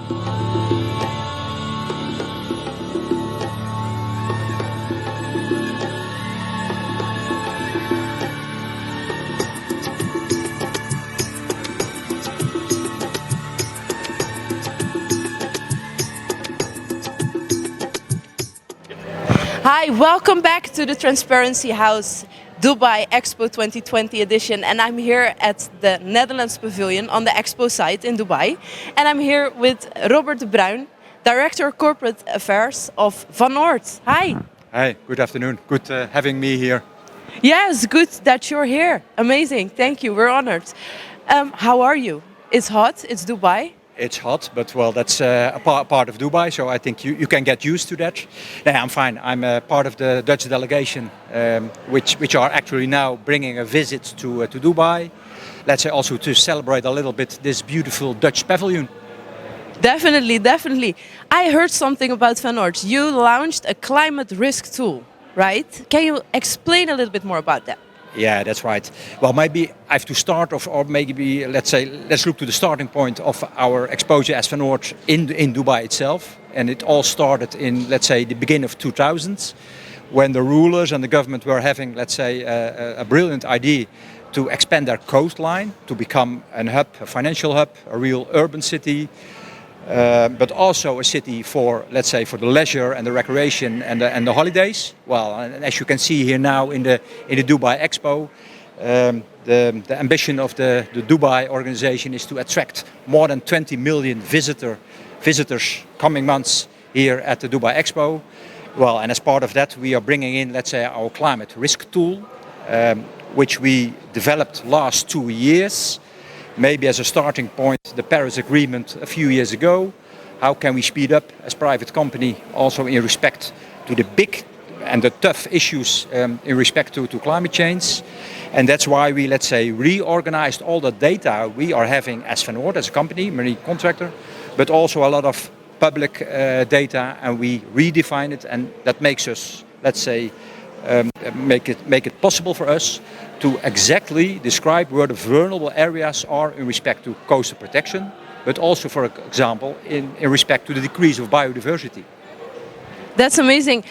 Hi, welcome back to the Transparency House Dubai Expo 2020 edition, and I'm here at the Netherlands Pavilion on the Expo site in Dubai, and I'm here with Robert De Bruin, Director of Corporate Affairs of Van Oord. Hi. Hi, good afternoon. Good having me here. Yes, good that you're here. Amazing, thank you, we're honored. How are you? It's hot, it's Dubai. It's hot, but well, that's a part of Dubai, so I think you can get used to that. Yeah, I'm fine. I'm part of the Dutch delegation, which are actually now bringing a visit to Dubai. Let's say also to celebrate a little bit this beautiful Dutch pavilion. Definitely, definitely. I heard something about Van Oord. You launched a climate risk tool, right? Can you explain a little bit more about that? Yeah, that's right. Well, maybe I have to start off, or maybe let's look to the starting point of our exposure as Van Oord in Dubai itself. And it all started in, let's say, the beginning of 2000s, when the rulers and the government were having, let's say, a brilliant idea to expand their coastline to become a hub, a financial hub, a real urban city. But also a city for, let's say, for the leisure and the recreation and the holidays. Well, and as you can see here now in the Dubai Expo, the ambition of the Dubai organization is to attract more than 20 million visitors coming months here at the Dubai Expo. Well, and as part of that, we are bringing in, let's say, our climate risk tool, which we developed last 2 years. Maybe as a starting point, the Paris Agreement a few years ago. How can we speed up as private company also in respect to the big and the tough issues in respect to climate change? And that's why we, let's say, reorganized all the data we are having as Van Oord, as a company, marine contractor, but also a lot of public data, and we redefine it, and that makes us, let's say, make it possible for us to exactly describe where the vulnerable areas are in respect to coastal protection, but also, for example, in respect to the decrease of biodiversity. That's amazing.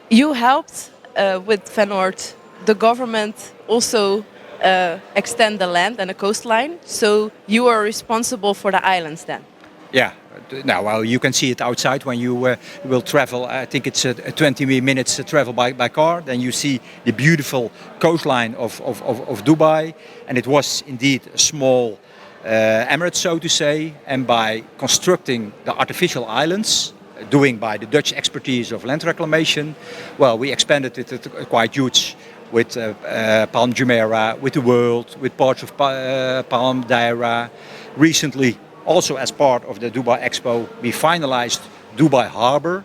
You helped with Van Oord, the government also extend the land and the coastline, so you are responsible for the islands then? Yeah. Now, well, you can see it outside when you will travel. I think it's a 20 minutes travel by car. Then you see the beautiful coastline of Dubai. And it was indeed a small emirate, so to say. And by constructing the artificial islands, doing by the Dutch expertise of land reclamation, well, we expanded it quite huge with Palm Jumeirah, with the World, with parts of Palm Daira. Recently, also as part of the Dubai Expo, we finalized Dubai Harbour.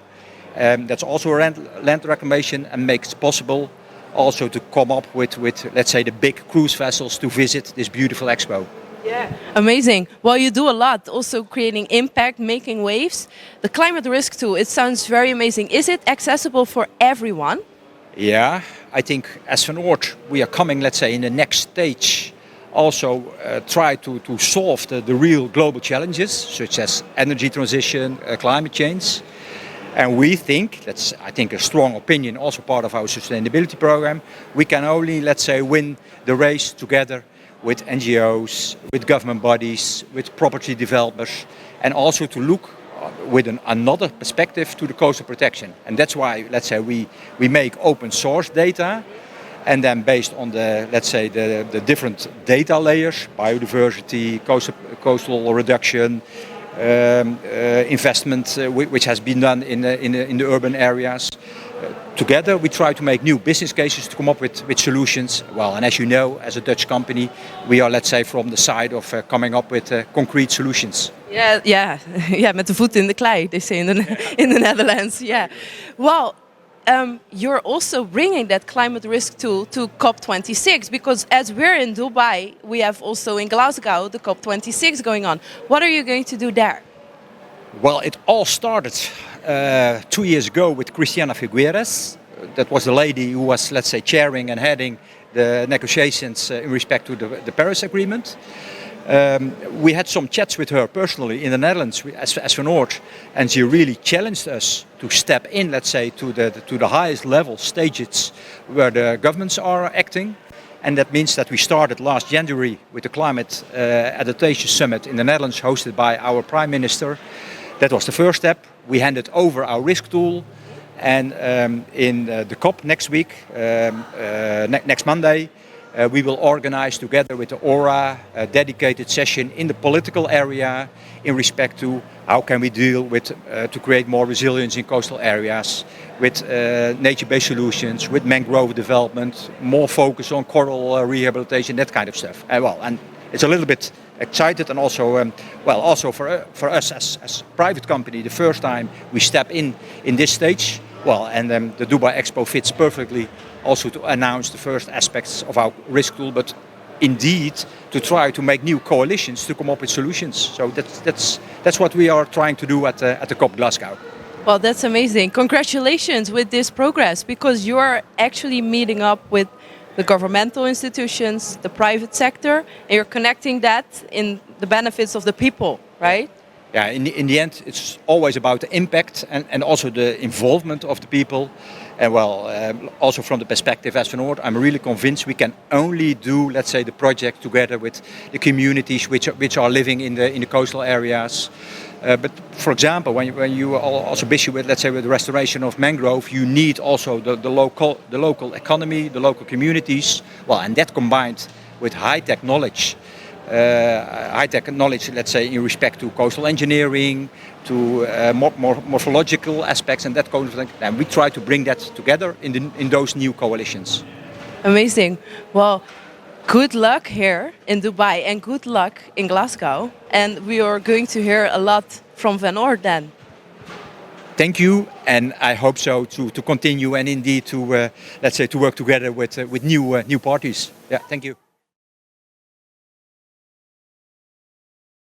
That's also a land reclamation, and makes it possible also to come up with, let's say, the big cruise vessels to visit this beautiful expo. Yeah, amazing. Well, you do a lot, also creating impact, making waves. The climate risk tool, it sounds very amazing. Is it accessible for everyone? Yeah, I think as Van Oord, we are coming, let's say, in the next stage, also try to solve the real global challenges, such as energy transition, climate change. And we think, that's I think a strong opinion, also part of our sustainability program, we can only, let's say, win the race together with NGOs, with government bodies, with property developers, and also to look with another perspective to the coastal protection. And that's why, let's say, we make open source data. And then based on the, let's say, the different data layers, biodiversity, coastal reduction, investment, which has been done in the urban areas. Together we try to make new business cases to come up with solutions. Well, and as you know, as a Dutch company, we are, let's say, from the side of coming up with concrete solutions. Yeah, met de voet in de klei, they say in the Netherlands. Yeah, well. You're also bringing that climate risk tool to COP26, because as we're in Dubai, we have also in Glasgow the COP26 going on. What are you going to do there? Well, it all started 2 years ago with Christiana Figueres. That was the lady who was, let's say, chairing and heading the negotiations in respect to the Paris Agreement. We had some chats with her personally in the Netherlands as Van Oord, and she really challenged us to step in, let's say, to the highest level stages where the governments are acting. And that means that we started last January with the Climate Adaptation Summit in the Netherlands, hosted by our Prime Minister. That was the first step. We handed over our risk tool, and in the COP next week, next Monday, we will organize together with the ORA a dedicated session in the political area in respect to how can we deal with, to create more resilience in coastal areas, with nature-based solutions, with mangrove development, more focus on coral rehabilitation, that kind of stuff. And it's a little bit excited, and also, also for us as private company, the first time we step in this stage. The Dubai Expo fits perfectly also to announce the first aspects of our risk tool, but indeed to try to make new coalitions to come up with solutions. So that's what we are trying to do at the COP Glasgow. Well, that's amazing. Congratulations with this progress, because you are actually meeting up with the governmental institutions, the private sector, and you're connecting that in the benefits of the people, right? Yeah, in the end, it's always about the impact and also the involvement of the people. And also from the perspective as Van Oord, I'm really convinced we can only do, let's say, the project together with the communities which are living in the coastal areas. But for example, when you are also busy with, let's say, with the restoration of mangrove, you need also the local economy, the local communities. And that combined with high-tech knowledge. Let's say, in respect to coastal engineering, to morphological aspects and that kind of thing. And we try to bring that together in those new coalitions. Amazing. Well, good luck here in Dubai and good luck in Glasgow. And we are going to hear a lot from Van Oord then. Thank you, and I hope so to continue and indeed to let's say to work together with new parties. Yeah, thank you.